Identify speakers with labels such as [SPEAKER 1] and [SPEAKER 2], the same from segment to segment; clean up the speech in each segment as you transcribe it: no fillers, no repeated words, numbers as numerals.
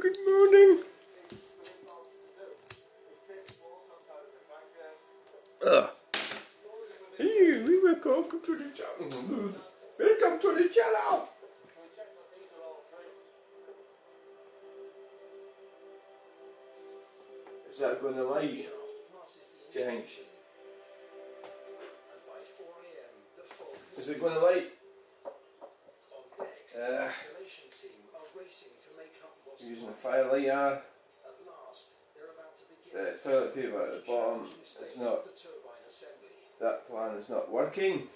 [SPEAKER 1] good morning. Hey, we welcome to the channel. Welcome to the channel. Is that going to light? Do you think? Is it going to light? Using a firelighter. The toilet paper at the bottom is not. That plan is not working.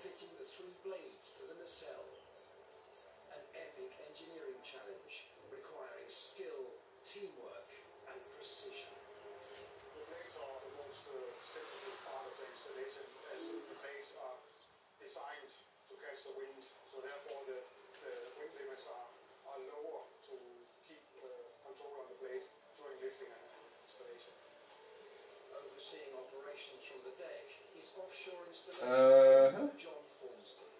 [SPEAKER 2] Sensitive part of the installation, as the blades are designed to catch the wind, so therefore the wind limits are lower to keep control on the blade during lifting and installation. Overseeing operations from the deck is offshore installation John Formston.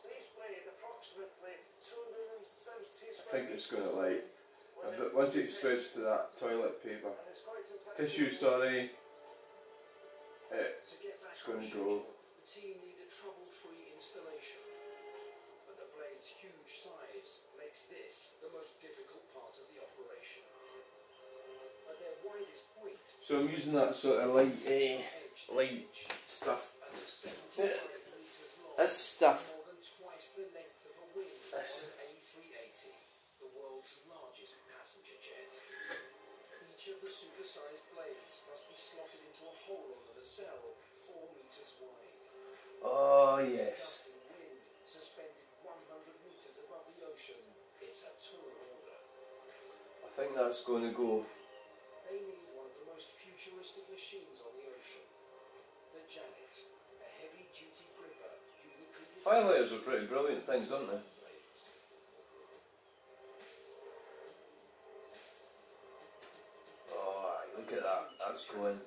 [SPEAKER 2] These blade approximately 270
[SPEAKER 1] I think it's going to light. Once it spreads to that toilet paper, tissue, sorry. It's going to go.
[SPEAKER 2] The team need a trouble-free installation, but the blade's huge size makes this the most difficult part of the operation. At their widest point,
[SPEAKER 1] So I'm using that sort of light stuff. This stuff.
[SPEAKER 2] more than twice the length of a wing on an A380, the world's largest passenger jet. Each of the supersized blades must be slotted into a hole under the cell 4 meters wide.
[SPEAKER 1] Oh yes.
[SPEAKER 2] Gusting wind suspended 100 meters above the ocean. It's a tall order.
[SPEAKER 1] I think that's going to go.
[SPEAKER 2] They need one of the most futuristic machines on the ocean. The Janet, a heavy-duty gripper uniquely designed.
[SPEAKER 1] Firelighters are pretty brilliant things, aren't they? Oh, look at that. That's going.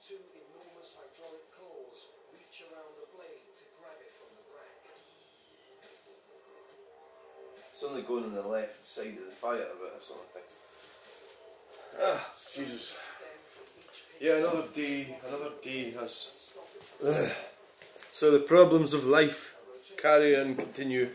[SPEAKER 2] Two enormous hydraulic claws reach around the blade to grab it from the rack.
[SPEAKER 1] It's only going on the left side of the fire bit or something. Ah, Jesus. Yeah, another day has. So the problems of life carry and continue.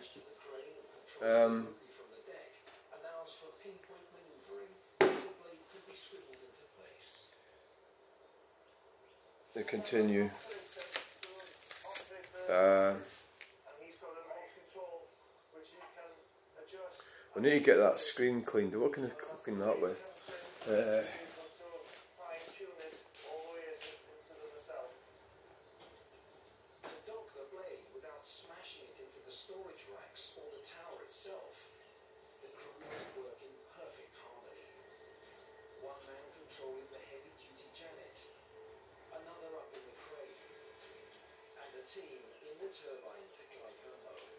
[SPEAKER 1] They continue. We need to get that screen cleaned. What can I clean that with?
[SPEAKER 2] Smashing it into the storage racks or the tower itself, the crew must work in perfect harmony. One man controlling the heavy-duty Janet, another up in the crane, and a team in the turbine to guide her home.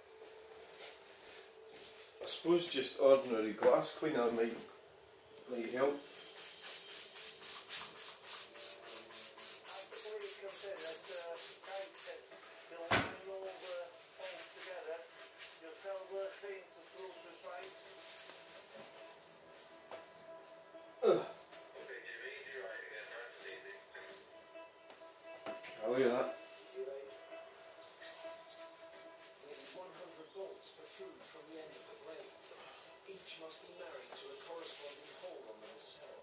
[SPEAKER 1] I suppose just ordinary glass cleaner might help.
[SPEAKER 2] As the blade comes in, as Kate said, you'll line all the holes together, you'll tell the crane to screw to its right.
[SPEAKER 1] Oh, look at that.
[SPEAKER 2] Nearly 100 bolts protrude from the end of the blade. Each must be married to a corresponding hole on the nacelle.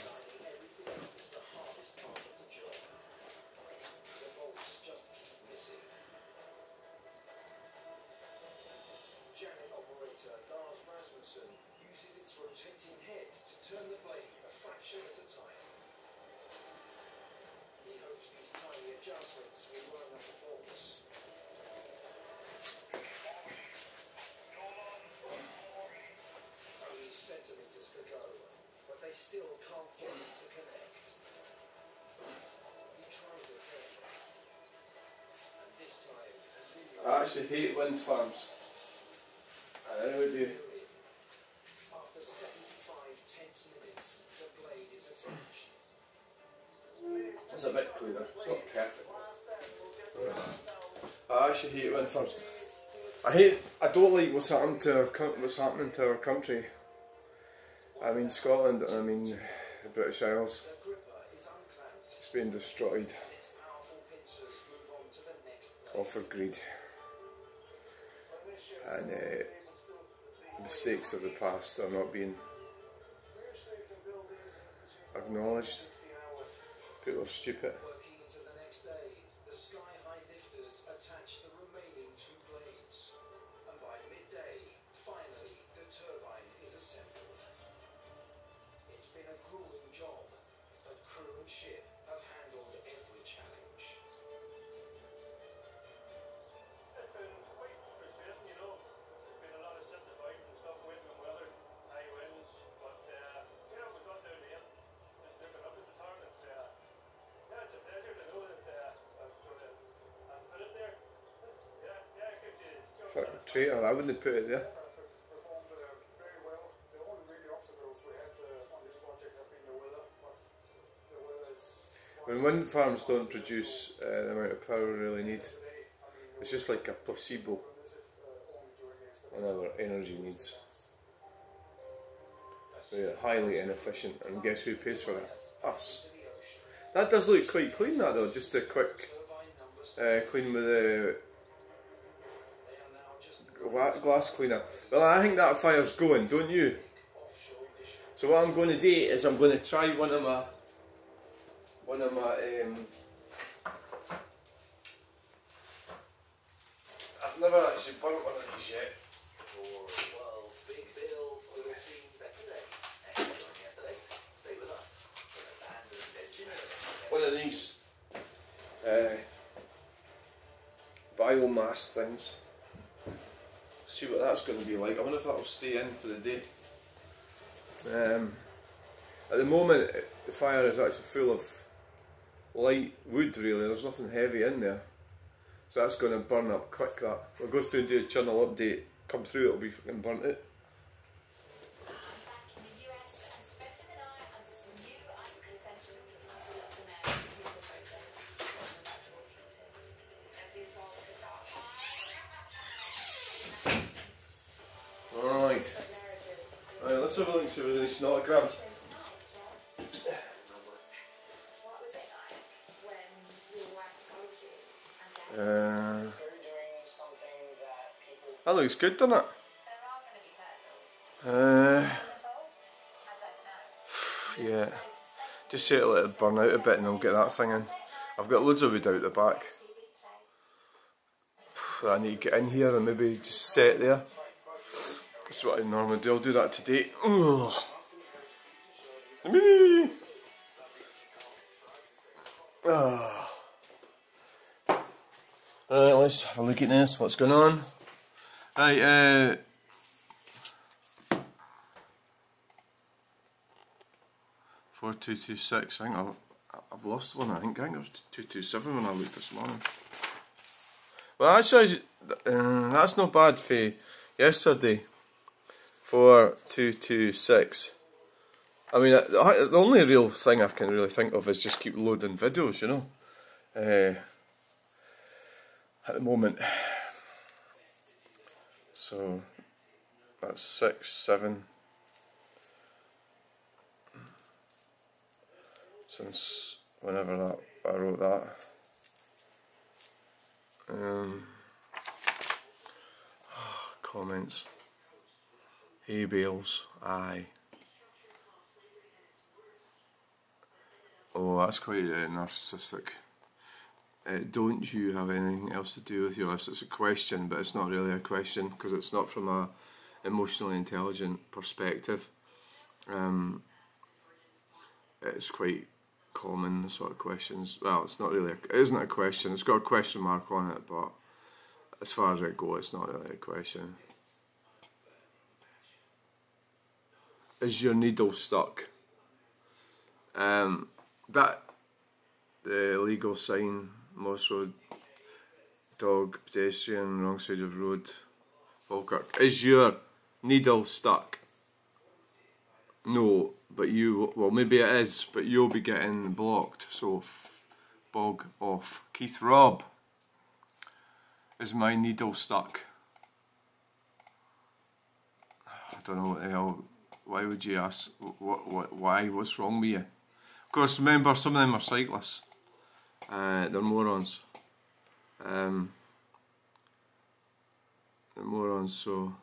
[SPEAKER 2] Lining everything up is the hardest part of the job. The bolts just keep missing. Janet operator Lars Rasmussen uses its rotating head to turn the blade a fraction at a time. He hopes these tiny adjustments will line up the bolts. Only centimeters to go, but they still can't get it to connect. He tries again, and this time continues.
[SPEAKER 1] I actually hate wind farms. I really do.
[SPEAKER 2] After 75 tense minutes, the blade is attached.
[SPEAKER 1] It's a bit cleaner, it's not perfect. I actually hate wind farms. I don't like what's happening to our country. I mean Scotland, and I mean the British Isles. It's being destroyed. All for greed. And mistakes of the past are not being acknowledged. People are stupid. Traitor, I wouldn't put it there.
[SPEAKER 2] Performed very well. The only really obstacles we had on this project have been the weather, but the weather is...
[SPEAKER 1] When wind farms don't produce the amount of power we really need, it's just like a placebo on our energy needs. We're highly inefficient, and guess who pays for it? Us. That does look quite clean, that though, just a quick clean with the glass cleaner. Well, I think that fire's going, don't you? So what I'm going to do is I'm going to try one of my I've never actually burnt one of these yet. One of these biomass things. See what that's going to be like. I wonder if that'll stay in for the day. At the moment the fire is actually full of light wood really, there's nothing heavy in there. So that's going to burn up quick that. We'll go through and do a Chunel update, come through it'll be fucking burnt out. Right, let's have a look and see if there's any snotograms. That looks good, doesn't it? Yeah. Just say it'll let it burn out a bit and I'll get that thing in. I've got loads of wood out the back. I need to get in here and maybe just set there. That's what I normally do. I'll do that today. Ugh. Let's have a look at this. What's going on? Right, 4226. I think I've lost one. I think it was 227 when I looked this morning. Well, actually, that's not bad for yesterday. 4226. I mean, the only real thing I can really think of is just keep loading videos, you know. At the moment. So that's 6, 7. Since whenever that I wrote that. Comments. Hay bales, aye. Oh, that's quite narcissistic. Don't you have anything else to do with your list? It's a question, but it's not really a question because it's not from a emotionally intelligent perspective. It's quite common sort of questions. Well, it's not really. It isn't a question. It's got a question mark on it, but as far as I go, it's not really a question. Is your needle stuck? That the illegal sign, Moss Road, dog, pedestrian, wrong side of road, Falkirk. Is your needle stuck? No, but you, well maybe it is, but you'll be getting blocked. So bog off. Keith Robb. Is my needle stuck? I don't know what the hell. Why would you ask? Why? What's wrong with you? Of course, remember, some of them are cyclists. They're morons. They're morons, so...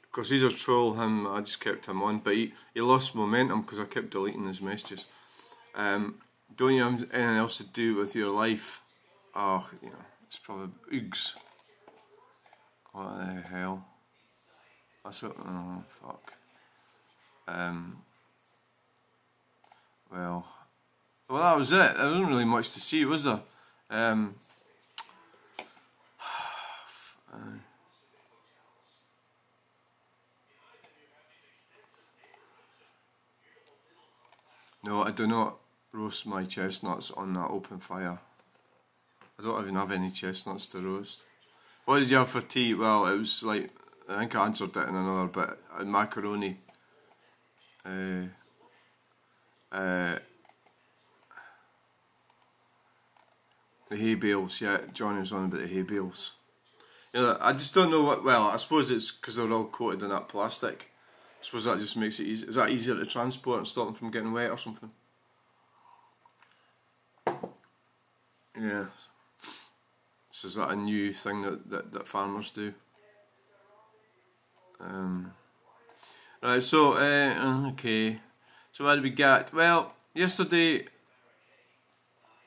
[SPEAKER 1] Of course, he's a troll, him. I just kept him on, but he lost momentum because I kept deleting his messages. Don't you have anything else to do with your life? Oh, you know, it's probably oogs. What the hell? That's what. Oh, fuck. Well, that was it. There wasn't really much to see, was there? No, I do not roast my chestnuts on that open fire. I don't even have any chestnuts to roast. What did you have for tea? Well, it was like, I think I answered it in another bit. Macaroni. The hay bales, yeah, Johnny was on about the hay bales. You know, I just don't know what, well, I suppose it's because they're all coated in that plastic. I suppose that just makes it easy. Is that easier to transport and stop them from getting wet or something? Yeah. So is that a new thing that farmers do? Right, so, okay. So what did we get? Well, yesterday's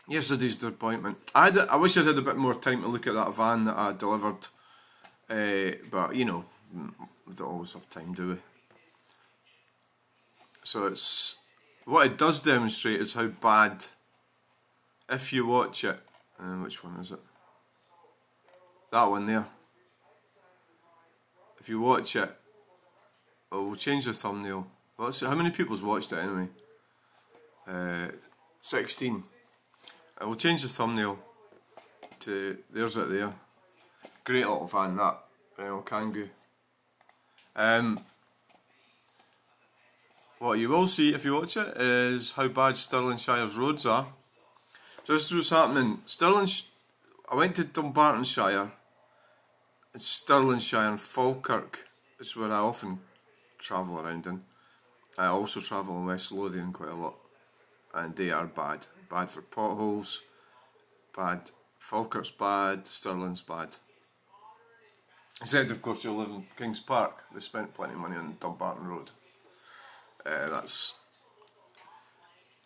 [SPEAKER 1] disappointment. I wish I'd had a bit more time to look at that van that I delivered. But, you know, we don't always have time, do we? So it's... What it does demonstrate is how bad, if you watch it... which one is it? That one there. If you watch it... Oh, we'll change the thumbnail. Well, let's see, how many people's watched it anyway? 16. I will change the thumbnail to... There's it there. Great little van, that. Renault Kangoo. What you will see if you watch it is how bad Stirlingshire's roads are. So this is what's happening. I went to Dumbartonshire, and Stirlingshire and Falkirk is where I often travel around in. I also travel in West Lothian quite a lot, and they are bad. Bad for potholes, bad. Falkirk's bad, Stirling's bad. Except of course you live in Kings Park. They spent plenty of money on Dumbarton Road. That's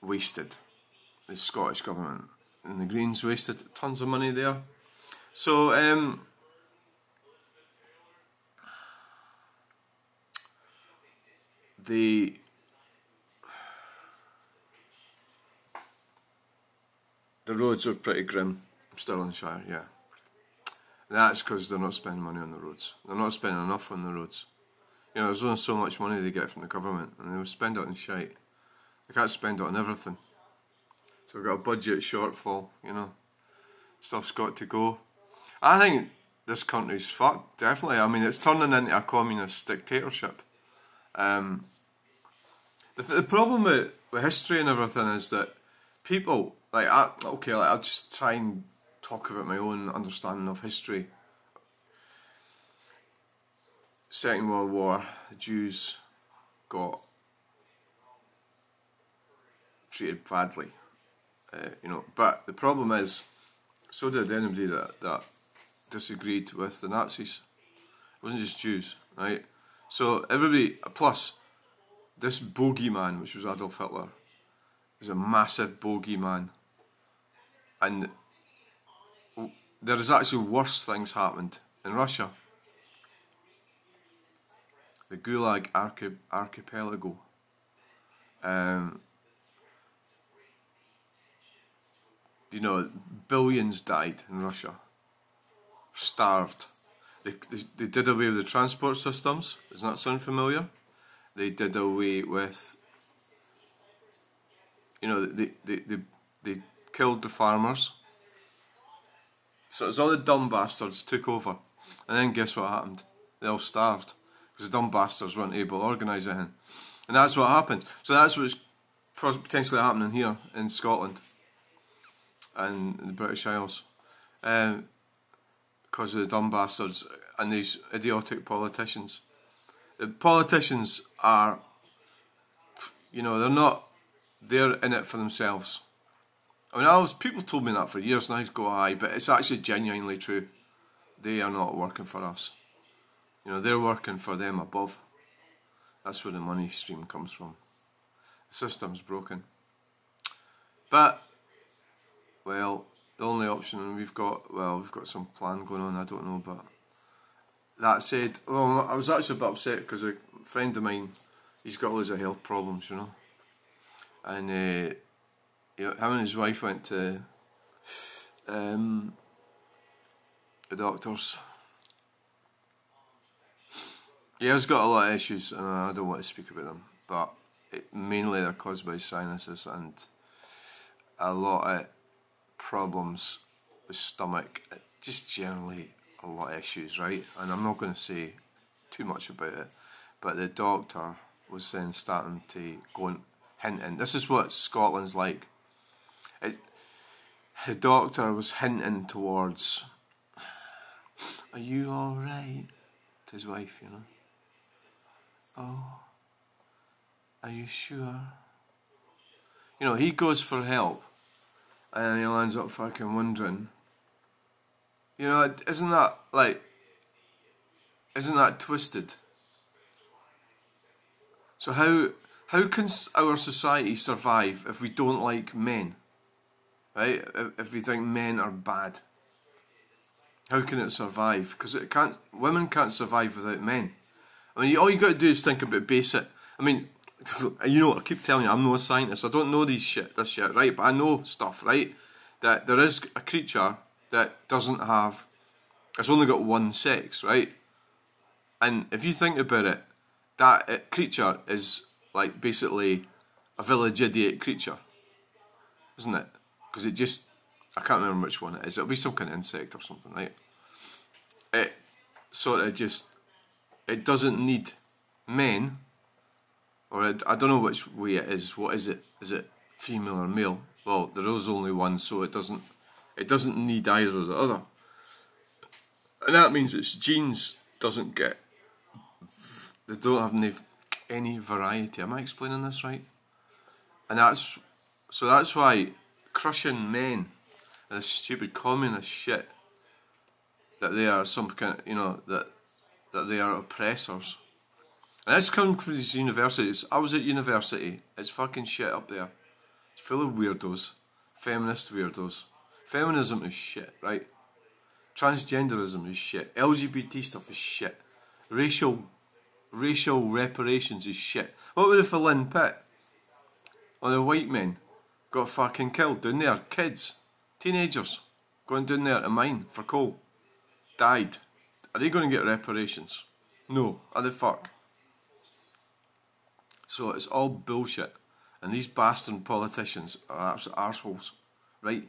[SPEAKER 1] wasted. The Scottish Government and the Greens wasted tons of money there. So the roads are pretty grim, Stirlingshire, yeah. And that's because they're not spending money on the roads. They're not spending enough on the roads. You know, there's only so much money they get from the government, and they'll spend it on shite. They can't spend it on everything. So we've got a budget shortfall, you know. Stuff's got to go. I think this country's fucked, definitely. I mean, it's turning into a communist dictatorship. The problem with history and everything is that people, I'll just try and talk about my own understanding of history. Second World War, the Jews got treated badly, you know. But the problem is, so did anybody that disagreed with the Nazis. It wasn't just Jews, right? So everybody, plus this bogeyman, which was Adolf Hitler, is a massive bogeyman, and there is actually worse things happened in Russia. The Gulag Archipelago. You know, billions died in Russia. Starved. They did away with the transport systems. Does that sound familiar? They did away with... You know, they killed the farmers. So it was all the dumb bastards took over. And then guess what happened? They all starved. Because the dumb bastards weren't able to organise anything. And that's what happened. So that's what's potentially happening here in Scotland and the British Isles, because of the dumb bastards and these idiotic politicians. The politicians are, you know, they're in it for themselves. I mean, people told me that for years, and I go, aye, but it's actually genuinely true. They are not working for us. You know, they're working for them above. That's where the money stream comes from. The system's broken. But, well, the only option we've got some plan going on, I don't know, but that said, well, I was actually a bit upset because a friend of mine, he's got loads of health problems, you know, and you know, him and his wife went to the doctors. Yeah, he's got a lot of issues, and I don't want to speak about them, but mainly they're caused by sinuses and a lot of problems with stomach, just generally a lot of issues, right? And I'm not going to say too much about it, but the doctor was then starting to go and hinting. This is what Scotland's like. The doctor was hinting towards, "Are you alright?" to his wife, you know. "Oh, are you sure?" You know, he goes for help, and he ends up fucking wondering. You know, isn't that twisted? So how can our society survive if we don't like men? Right? If we think men are bad, how can it survive? Because women can't survive without men. I mean, all you got to do is think about basic. I mean, you know, I keep telling you, I'm no scientist. I don't know this shit, right? But I know stuff, right? That there is a creature that doesn't have. It's only got one sex, right? And if you think about it, that creature is like basically a village idiot creature, isn't it? Because it just, I can't remember which one it is. It'll be some kind of insect or something, right? It sort of just, it doesn't need men, or I don't know which way it is. What is it? Is it female or male? Well, there is only one, so it doesn't need either or the other. And that means its genes doesn't get, they don't have any variety. Am I explaining this right? And that's why crushing men and this stupid communist shit, that they are some kind of, you know, that they are oppressors. And this comes from these universities. I was at university. It's fucking shit up there. It's full of weirdos. Feminist weirdos. Feminism is shit, right? Transgenderism is shit. LGBT stuff is shit. Racial reparations is shit. What would if a Lynn Pitt or the white men got fucking killed down there? Kids, teenagers, going down there to mine for coal, died. Are they going to get reparations? No. Are they fuck? So it's all bullshit. And these bastard politicians are absolute arseholes, right?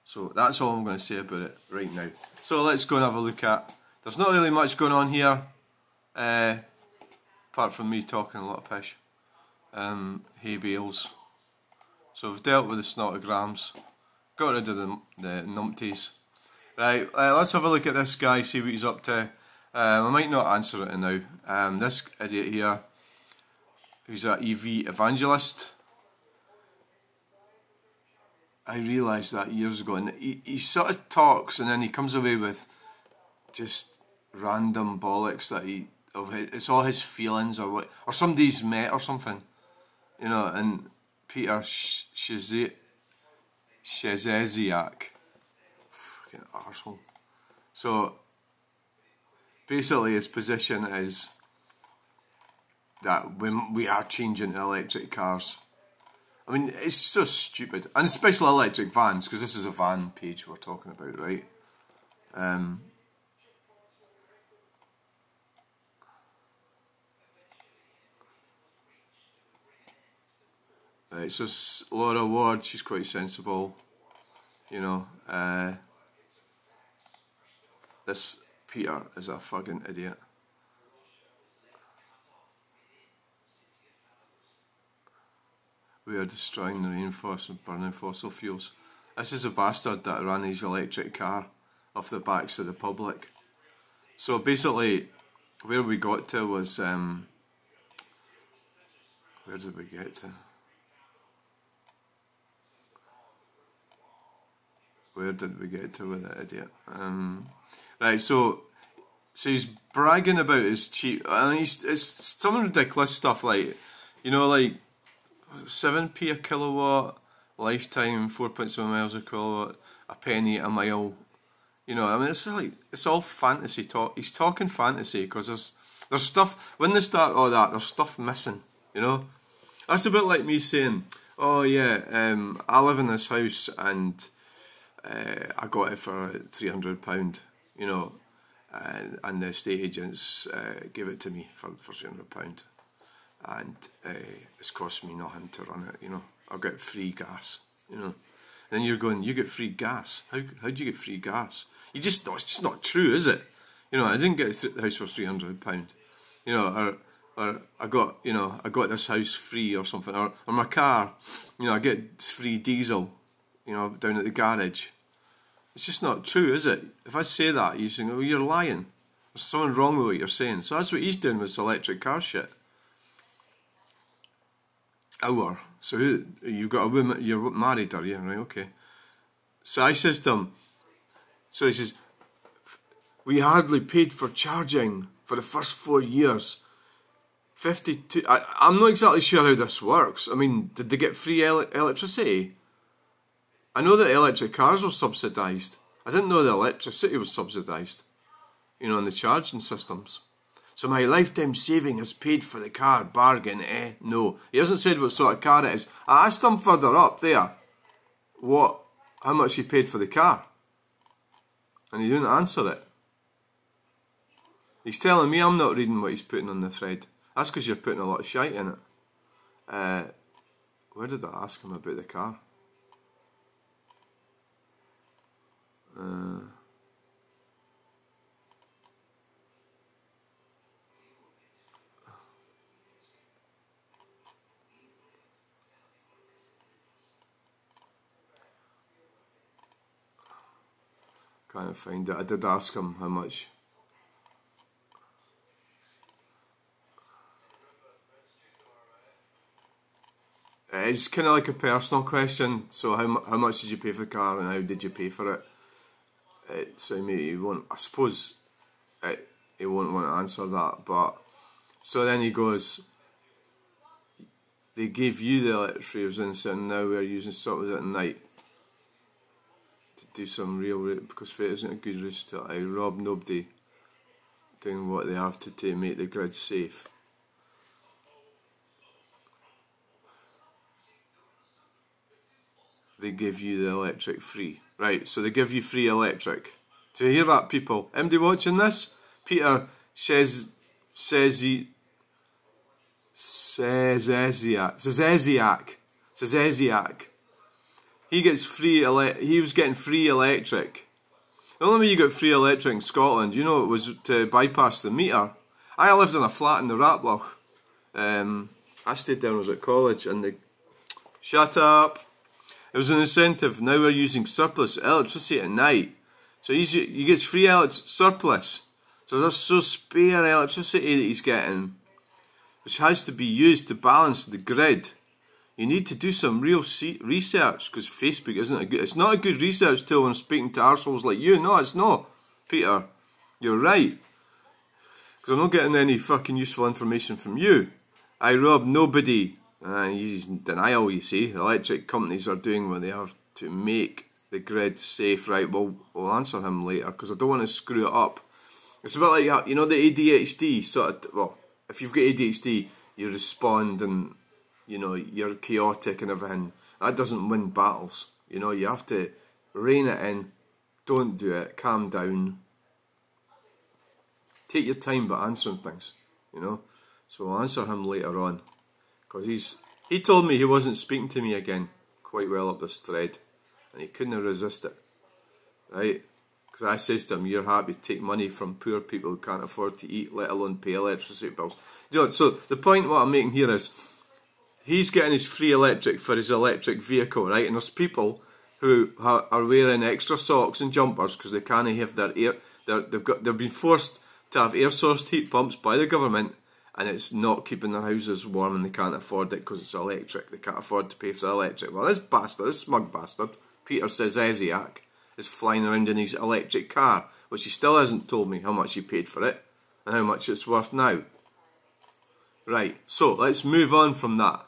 [SPEAKER 1] So that's all I'm going to say about it right now. So let's go and have a look at. There's not really much going on here, apart from me talking a lot of pish. Hay bales. So we've dealt with the snottograms, got rid of the numpties. Right, let's have a look at this guy, see what he's up to. I might not answer it now. This idiot here, who's an EV evangelist. I realised that years ago, and he sort of talks and then he comes away with just random bollocks that it's all his feelings or what, or somebody's met or something, you know. And Peter Shezeziak, fucking arsehole. So basically his position is that when we are changing to electric cars, I mean, it's so stupid, and especially electric vans, because this is a van page we're talking about, right? Right, so Laura Ward, she's quite sensible, you know. This Peter is a fucking idiot. We are destroying the rainforest and burning fossil fuels. This is a bastard that ran his electric car off the backs of the public. So basically, where we got to was, where did we get to? Where did we get to with that idiot? Right, so he's bragging about his cheap, and it's some ridiculous stuff like, you know, like 7p a kilowatt, lifetime 4.7 miles a kilowatt, a penny a mile. You know, I mean, it's all fantasy talk. He's talking fantasy because there's stuff when they start all that. There's stuff missing. You know, that's a bit like me saying, "Oh yeah, I live in this house and I got it for £300." You know, and the estate agents gave it to me for £300, and it's cost me nothing to run it. You know, I'll get free gas. You know. And you're going, you get free gas. How do you get free gas? It's just not true, is it? You know, I didn't get the house for £300. You know, or I got this house free or something, or my car, you know, I get free diesel, you know, down at the garage. It's just not true, is it? If I say that, you think, oh, you're lying. There's something wrong with what you're saying. So that's what he's doing with this electric car shit. So you've got a woman, you're married, are you? Right, okay. So I says to him, so he says, we hardly paid for charging for the first 4 years. 52, I'm not exactly sure how this works. I mean, did they get free electricity? I know that electric cars were subsidised. I didn't know the electricity was subsidised, you know, in the charging systems. So my lifetime saving has paid for the car, bargain, eh? No. He hasn't said what sort of car it is. I asked him further up there how much he paid for the car. And he didn't answer it. He's telling me I'm not reading what he's putting on the thread. That's because you're putting a lot of shite in it. Where did I ask him about the car? Can't find it. I did ask him how much. It's kind of like a personal question. So how much did you pay for the car and how did you pay for it? So maybe I suppose he won't want to answer that. But so then he goes, they gave you the electricity and now we're using something at night. Do some real, because fate isn't a good use to I rob nobody doing what they have to make the grid safe. They give you the electric free. Right, so they give you free electric. Do you hear that, people? Anybody watching this? Peter Sazeziak. He gets free. He was getting free electric. The only way you got free electric in Scotland, you know, it was to bypass the meter. I lived in a flat in the Ratloch. I stayed down when I was at college, and shut up. It was an incentive. Now we're using surplus electricity at night, so he gets free surplus. So there's so spare electricity that he's getting, which has to be used to balance the grid. You need to do some real research, because Facebook isn't it's not a good research tool when speaking to arseholes like you. No, it's not, Peter. You're right. Because I'm not getting any fucking useful information from you. I rob nobody. He's in denial, you see. Electric companies are doing what they have to make the grid safe. Right, well, we'll answer him later, because I don't want to screw it up. It's a bit like, you know, the ADHD sort of, well, if you've got ADHD, you respond and, you know, you're chaotic and everything. That doesn't win battles. You know, you have to rein it in. Don't do it. Calm down. Take your time but answering things, you know. So I'll answer him later on. Because he told me he wasn't speaking to me again quite well up this thread. And he couldn't resist it. Right? Because I says to him, you're happy to take money from poor people who can't afford to eat, let alone pay electricity bills. You know, so the point what I'm making here is, he's getting his free electric for his electric vehicle, right? And there's people who are wearing extra socks and jumpers because they can't have their air. They've been forced to have air source heat pumps by the government, and it's not keeping their houses warm, and they can't afford it because it's electric. They can't afford to pay for the electric. Well, this bastard, this smug bastard, Peter Ceziak, is flying around in his electric car, which he still hasn't told me how much he paid for it and how much it's worth now. Right, so let's move on from that.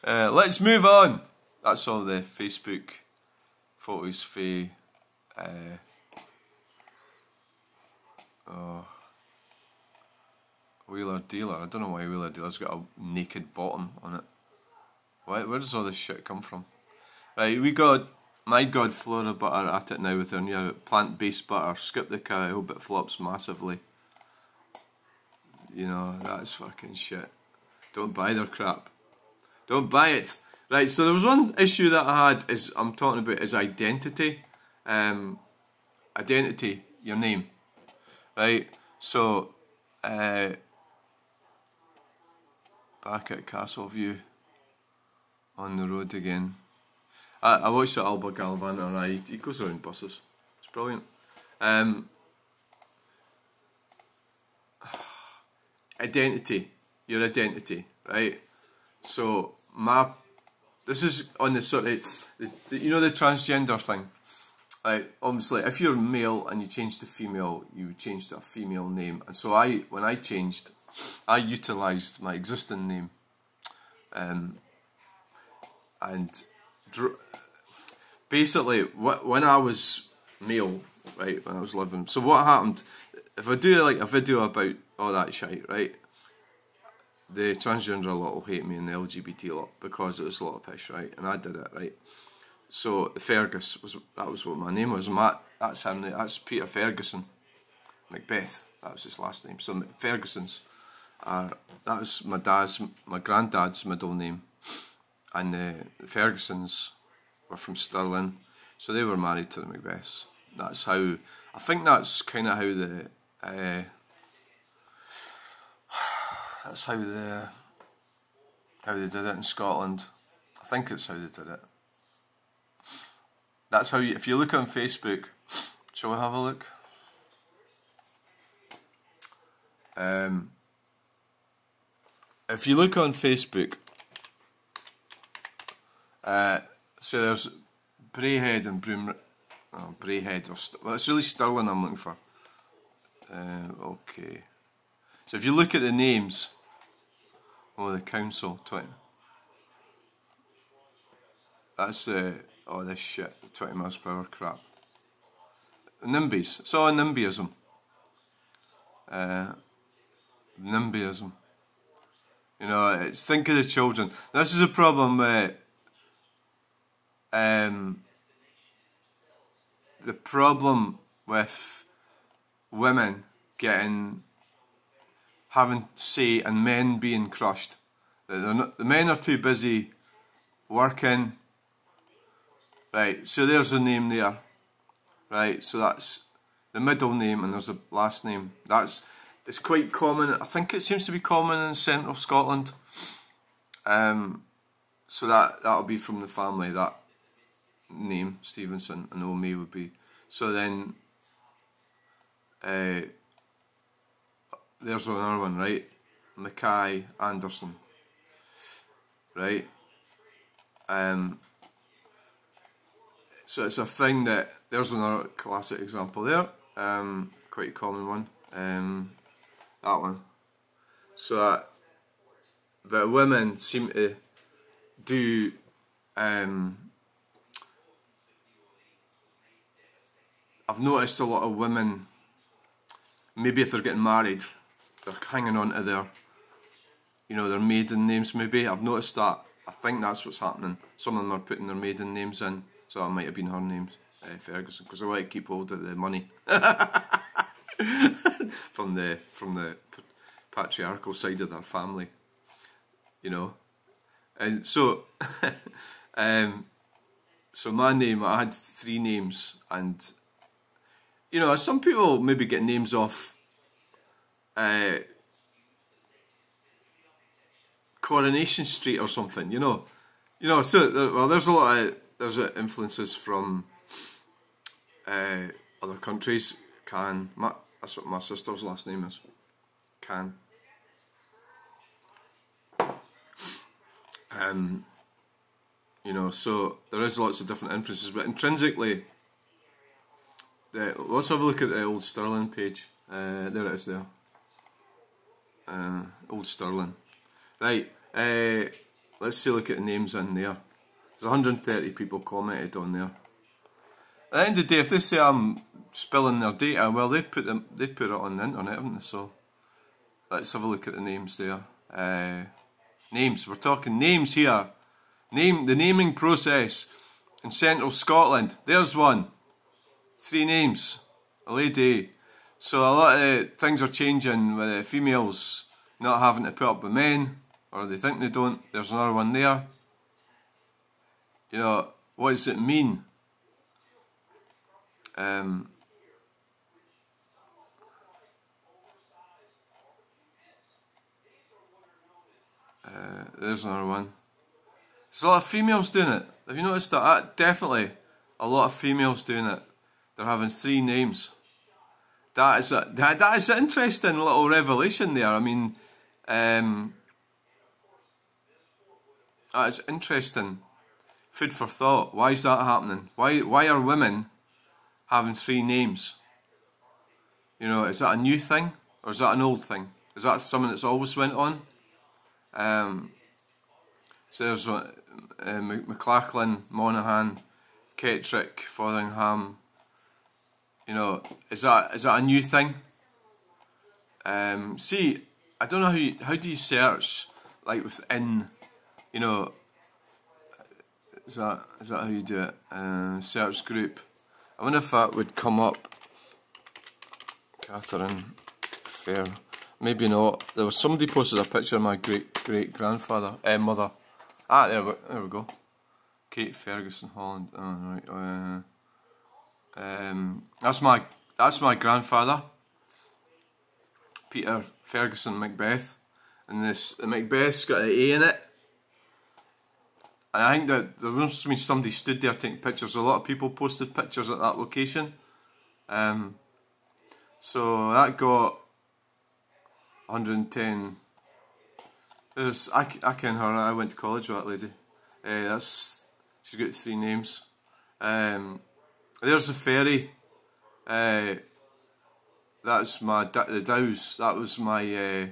[SPEAKER 1] Let's move on. That's all the Facebook photos for Wheeler Dealer. I don't know why Wheeler Dealer's got a naked bottom on it. Where does all this shit come from? Right, we got My God Flora butter at it now with their new plant-based butter. Skip the cow, I hope it flops massively. You know, that's fucking shit. Don't buy their crap. Don't buy it. Right, so there was one issue that I had, I'm talking about is identity. Identity, your name. Right, so, back at Castleview, on the road again. I watched the Alba Galvana ride. He goes around buses. It's brilliant. Identity, your identity, right? So this is on the sort of you know the transgender thing. Obviously, if you're male and you change to female, you would change to a female name. And so when I changed, I utilised my existing name, and basically when I was male, right, when I was living. So what happened? If I do like a video about all that shit, right, the transgender lot will hate me and the LGBT lot because it was a lot of pish, right, and I did it, right. So Fergus that was what my name was. That's him. That's Peter Ferguson. Macbeth. That was his last name. So Fergusons that was my granddad's middle name, and the Fergusons were from Stirling, so they were married to the Macbeths. That's how. I think that's kind of how the. That's how they did it in Scotland. I think it's how they did it. That's how if you look on Facebook, shall we have a look? If you look on Facebook, so there's Braehead and Braehead, well, it's really Stirling I'm looking for. Okay. So if you look at the names, the council, 20. That's this shit, the 20 miles per hour crap. NIMBYs, it's all NIMBYism. NIMBYism. You know, it's think of the children. This is a problem with the problem with women having say and men being crushed. The men are too busy working. Right, so there's a name there. Right, so that's the middle name and there's a last name. It's quite common. I think it seems to be common in central Scotland. So that'll be from the family, that name, Stevenson, and O'May would be. So then there's another one, right? Mackay Anderson, right? So it's a thing that there's another classic example there, quite a common one. That one. So but women seem to do I've noticed a lot of women, maybe if they're getting married, they're hanging on to their maiden names maybe. I've noticed that. I think that's what's happening. Some of them are putting their maiden names in, so that might have been her name, Ferguson, because I want to keep hold of the money from the patriarchal side of their family, you know. And so, so my name, I had 3 names, and you know, some people maybe get names off Coronation Street or something, you know. So well, there's influences from other countries. That's what my sister's last name is. Can. So there is lots of different influences, but intrinsically, let's have a look at the Old Stirling page. There it is there. Old Stirling. Right, let's look at the names in there. There's 130 people commented on there. At the end of the day, if they say I'm spilling their data, well, they've put it on the internet, haven't they? So let's have a look at the names there. Names. We're talking names here. The naming process in Central Scotland. There's one. 3 names. A lady. So a lot of things are changing with females not having to put up with men, or they think they don't. There's another one there. You know, what does it mean? There's another one. There's a lot of females doing it. Have you noticed that? Definitely a lot of females doing it. They're having 3 names. That is an interesting little revelation there. I mean, that is interesting. Food for thought. Why is that happening? Why are women having 3 names? You know, is that a new thing or is that an old thing? Is that something that's always went on? So there's McLachlan, Monaghan, Kettrick, Fotheringham. You know, is that a new thing? See, I don't know how do you search like within, you know, is that how you do it? Search group. I wonder if that would come up. Catherine Fair. Maybe not. There was somebody posted a picture of my great grandfather, mother. Ah, there we go. Kate Ferguson, Holland. Oh, right. That's my grandfather, Peter Ferguson Macbeth, and the Macbeth's got an A in it. And I think that there must have been somebody stood there taking pictures. A lot of people posted pictures at that location. So that got 110. I ken her. I went to college with that lady. She's got 3 names. There's the ferry. That's the Dows. That was my.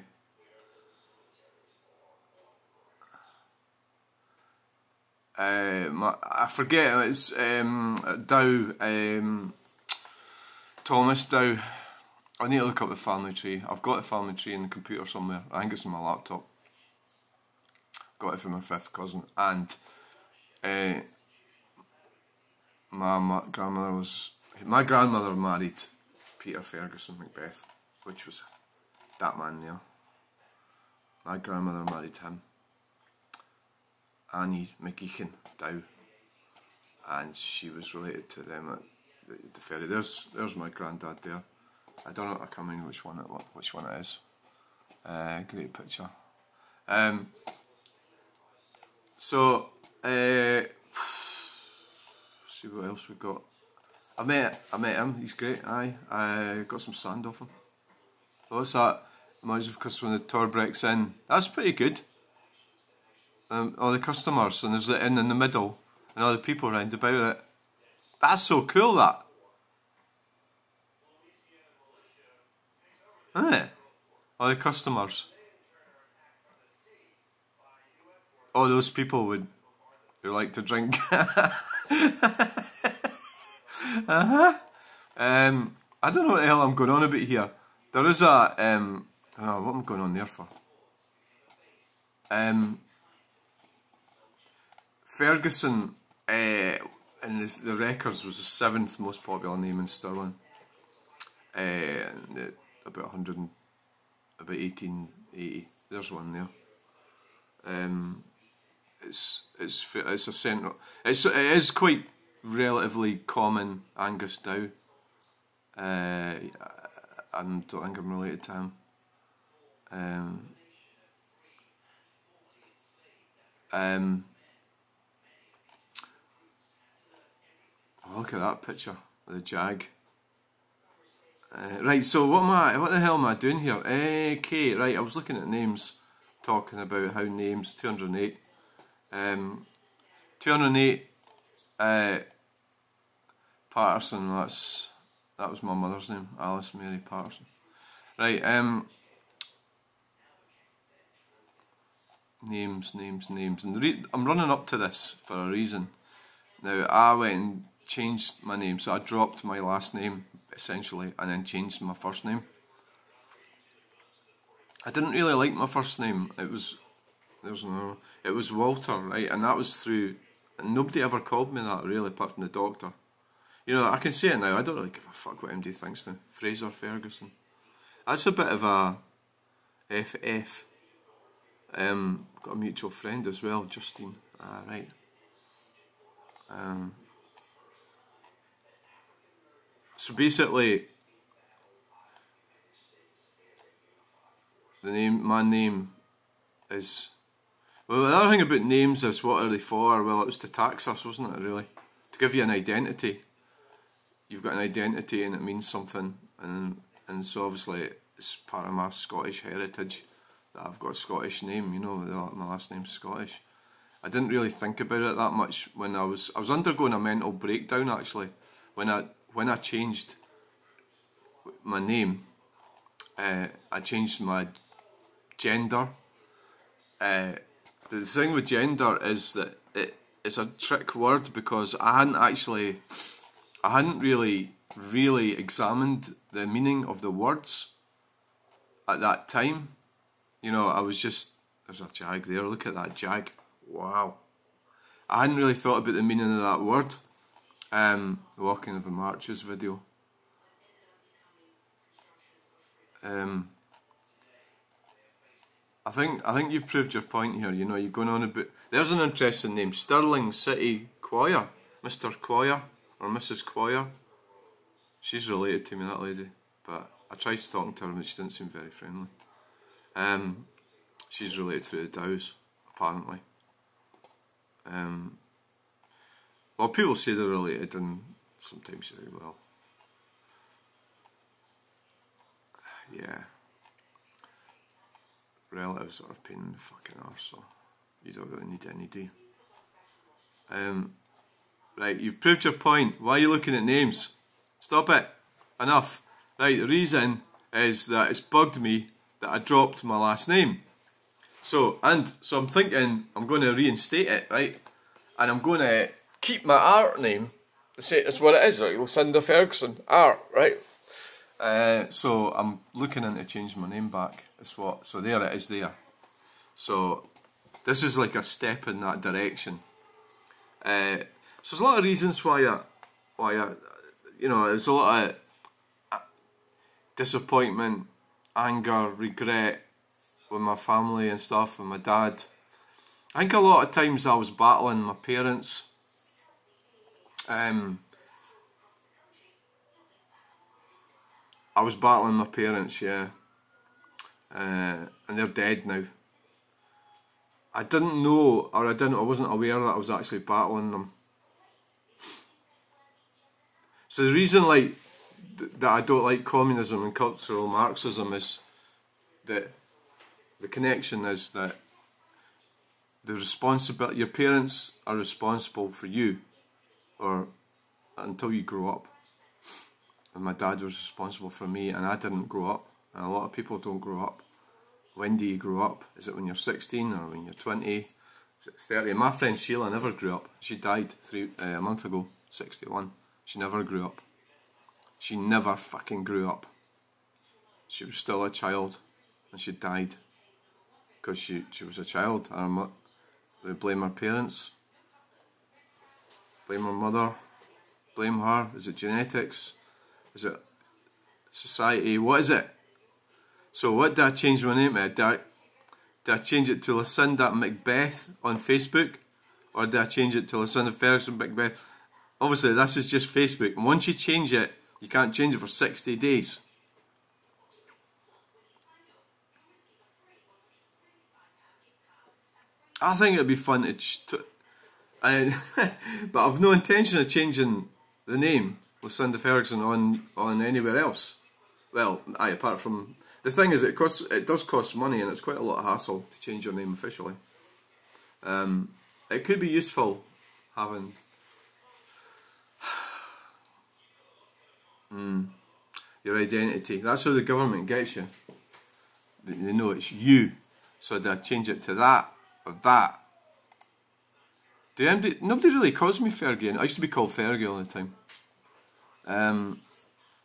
[SPEAKER 1] I forget. It's Dow. Thomas Dow. I need to look up the family tree. I've got the family tree in the computer somewhere. I think it's in my laptop. Got it from my 5th cousin, and my grandmother married Peter Ferguson Macbeth, which was that man there. My grandmother married him, Annie McGeechan Dow, and she was related to them at the ferry. There's my granddad there. I don't know. I can't remember which one it is. Great picture. So see what else we got. I met him. He's great. I got some sand off him. What's that? Reminds me of because when the tour breaks in, that's pretty good. All the customers, and there's the inn in the middle, and all the people around about it. That's so cool. That. Isn't it? All the customers. All those people who like to drink. I don't know what the hell I'm going on about here. There is a what am I going on there for? Ferguson in the records was the 7th most popular name in Stirling. About 1880. There's one there. It's a central. It is quite relatively common. Angus Dow. I don't think I'm related to him. Oh, look at that picture of the Jag. Right, so what the hell am I doing here? Okay, right, I was looking at names, talking about how names, 208. 208 Patterson, that was my mother's name, Alice Mary Patterson. Right, names, and I'm running up to this for a reason. Now, I went and changed my name, so I dropped my last name, essentially, and then changed my first name. I didn't really like my first name. It was Walter, right, and that was through, and nobody ever called me that, really, apart from the doctor. You know, I can say it now, I don't really give a fuck what MD thinks now. Fraser Ferguson. That's a bit of a FF. Got a mutual friend as well, Justine. Right. So basically, my name is, well, the other thing about names is, what are they for? Well, it was to tax us, wasn't it, really? To give you an identity. You've got an identity and it means something, and so obviously it's part of my Scottish heritage that I've got a Scottish name, you know, my last name's Scottish. I didn't really think about it that much when I was undergoing a mental breakdown, actually, when I changed my name. I changed my gender. The thing with gender is that it's a trick word, because I hadn't really examined the meaning of the words at that time. You know, I was just, there's a Jag there, look at that Jag. Wow. I hadn't really thought about the meaning of that word. The Walking of the Marches video. I think you've proved your point here. You know, you're going on about, there's an interesting name, Stirling City Choir, Mr. Choir or Mrs. Choir. She's related to me, that lady, but I tried talking to her and she didn't seem very friendly. She's related to the Dows, apparently. Well, people say they're related, and sometimes you say, well, yeah, relatives are a pain in the fucking arse, so you don't really need any, do you? Right, you've proved your point. Why are you looking at names? Stop it. Enough. Right, the reason is that it's bugged me that I dropped my last name. So I'm thinking I'm going to reinstate it, right? And I'm going to keep my art name. It's what it is, right? Lucinda Ferguson, art, right? So I'm looking into changing my name back. So there it is there. So this is like a step in that direction. So there's a lot of reasons why I, you know, there's a lot of disappointment, anger, regret with my family and stuff, and my dad. I think a lot of times I was battling my parents. I was battling my parents, yeah. And they're dead now. I didn't know, or I wasn't aware that I was actually battling them. So the reason, like, that I don't like communism and cultural Marxism is that the connection is that your parents are responsible for you, or until you grow up. And my dad was responsible for me, and I didn't grow up. And a lot of people don't grow up. When do you grow up? Is it when you're 16 or when you're 20? Is it 30? My friend Sheila never grew up. She died a month ago, 61. She never grew up. She never fucking grew up. She was still a child, and she died because she was a child. We blame her parents, blame her mother, blame her. Is it genetics? Is it society? What is it? So what did I change my name to? Did I change it to Lucinda Macbeth on Facebook? Or did I change it to Lucinda Ferguson Macbeth? Obviously this is just Facebook, and once you change it, you can't change it for 60 days. I think it'd be fun to but I've no intention of changing the name of Cindy Ferguson on anywhere else. Well, apart from the thing is, it does cost money, and it's quite a lot of hassle to change your name officially. It could be useful having your identity. That's how the government gets you. They know it's you, so they change it to that or that. Nobody really calls me Fergie. I used to be called Fergie all the time.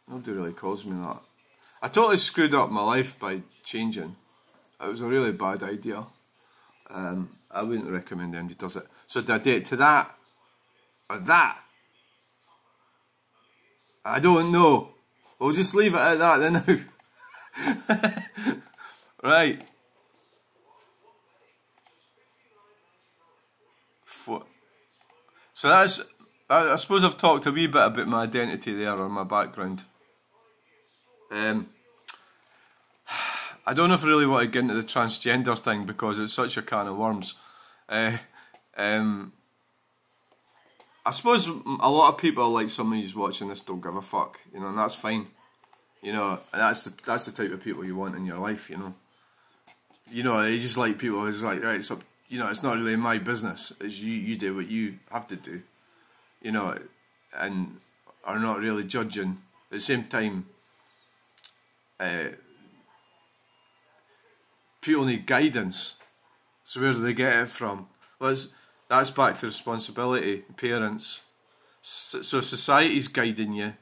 [SPEAKER 1] Nobody really calls me that. I totally screwed up my life by changing. It was a really bad idea. I wouldn't recommend anybody does it. So did I do it to that or that? I don't know. We'll just leave it at that then now. Right. So that's, I suppose I've talked a wee bit about my identity there, or my background. I don't know if I really want to get into the transgender thing because it's such a can of worms. I suppose a lot of people, like somebody who's watching this, don't give a fuck, you know, and that's fine. You know, and that's the type of people you want in your life, you know. You know, they just like people who's like, right, so, you know, it's not really my business. It's you do what you have to do, you know, and are not really judging. At the same time, people need guidance. So where do they get it from? Well, that's back to responsibility, parents. So society's guiding you.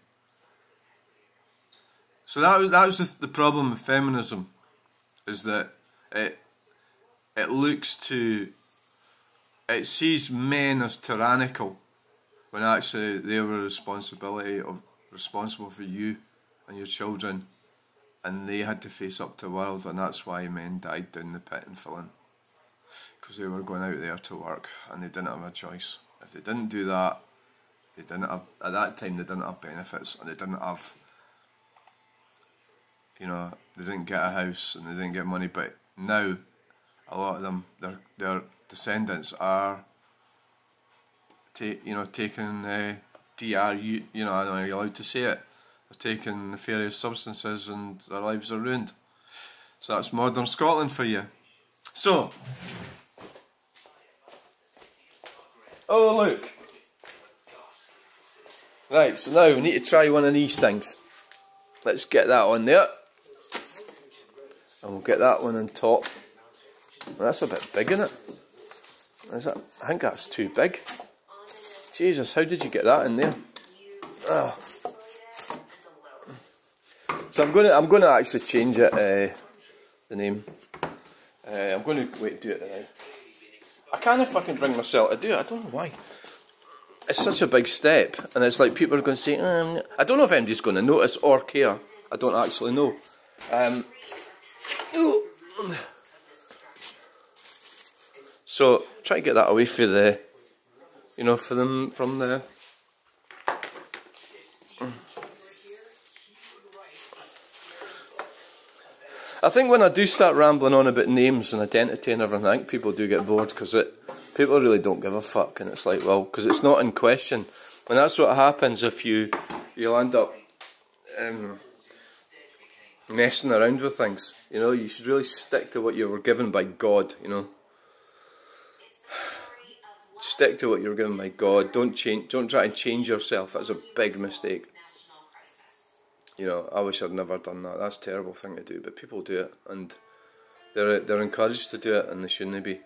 [SPEAKER 1] So that was the problem with feminism, is that it sees men as tyrannical when actually they were responsible for you and your children, and they had to face up to the world, and that's why men died down the pit in Finland, because they were going out there to work and they didn't have a choice. If they didn't do that, at that time they didn't have benefits, and they didn't have, you know, they didn't get a house and they didn't get money. But now, a lot of them, their descendants are, taking DRU. You know, I don't know you're allowed to say it. They're taking nefarious substances and their lives are ruined. So that's modern Scotland for you. So, oh look. Right, so now we need to try one of these things. Let's get that on there. And we'll get that one on top. Well, that's a bit big, isn't it? Is that? I think that's too big. Jesus, how did you get that in there? Oh. So I'm gonna actually change it, the name. I'm going to do it now. I can't fucking bring myself to do it. I don't know why. It's such a big step, and it's like people are going to say, I don't know if anybody's going to notice or care. I don't actually know. So try to get that away for the, you know, from the. I think when I do start rambling on about names and identity and everything, I think people do get bored, because people really don't give a fuck, and it's like, well, because it's not in question, and that's what happens if you'll end up messing around with things. You know, you should really stick to what you were given by God. You know, stick to what you were given by God. Don't try and change yourself. That's a big mistake. You know, I wish I'd never done that. That's a terrible thing to do, but people do it, and they're encouraged to do it, and they shouldn't be.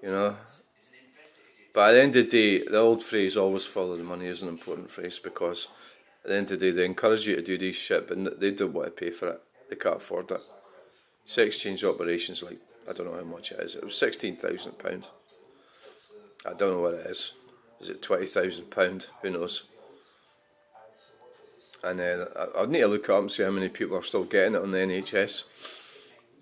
[SPEAKER 1] You know, but at the end of the day, the old phrase "always follow the money" is an important phrase, because at the end of the day, they encourage you to do these shit, but they don't want to pay for it. They can't afford it. Sex change operations, like, I don't know how much it is. It was £16,000. I don't know what it is. Is it £20,000? Who knows? And I'd need to look up and see how many people are still getting it on the NHS.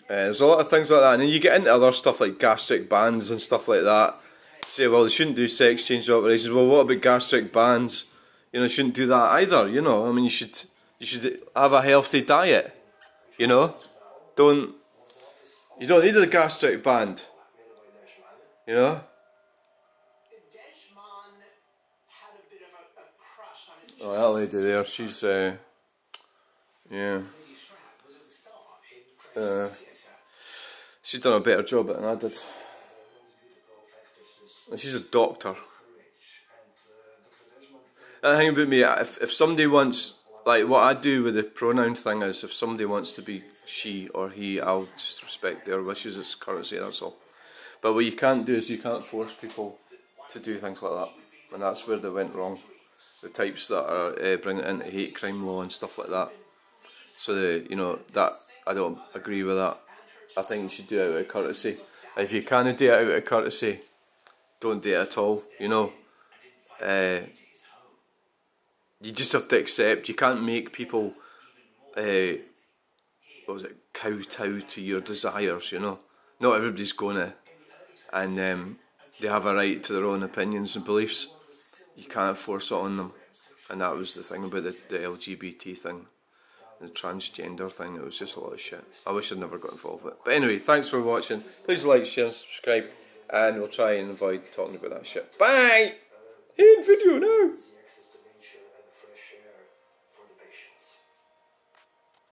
[SPEAKER 1] There's a lot of things like that, and then you get into other stuff like gastric bands and stuff like that. Say, well, they shouldn't do sex change operations. Well, what about gastric bands? You know, they shouldn't do that either. You know, I mean, you should have a healthy diet. You know, you don't need a gastric band. You know? Oh, that lady there, she's, yeah. She's done a better job at it than I did. And she's a doctor. The thing about me, if somebody wants, like what I do with the pronoun thing is, if somebody wants to be she or he, I'll just respect their wishes. It's courtesy, that's all. But what you can't do is you can't force people to do things like that, and that's where they went wrong. The types that are bringing it into hate crime law and stuff like that. So you know, that I don't agree with that. I think you should do it out of courtesy. If you can't do it out of courtesy, don't do it at all. You know, you just have to accept. You can't make people, kowtow to your desires. You know, not everybody's gonna, and they have a right to their own opinions and beliefs. You can't force it on them, and that was the thing about the LGBT thing, the transgender thing. It was just a lot of shit. I wish I'd never got involved with it. But anyway, thanks for watching. Please like, share, and subscribe, and we'll try and avoid talking about that shit. Bye! End video now!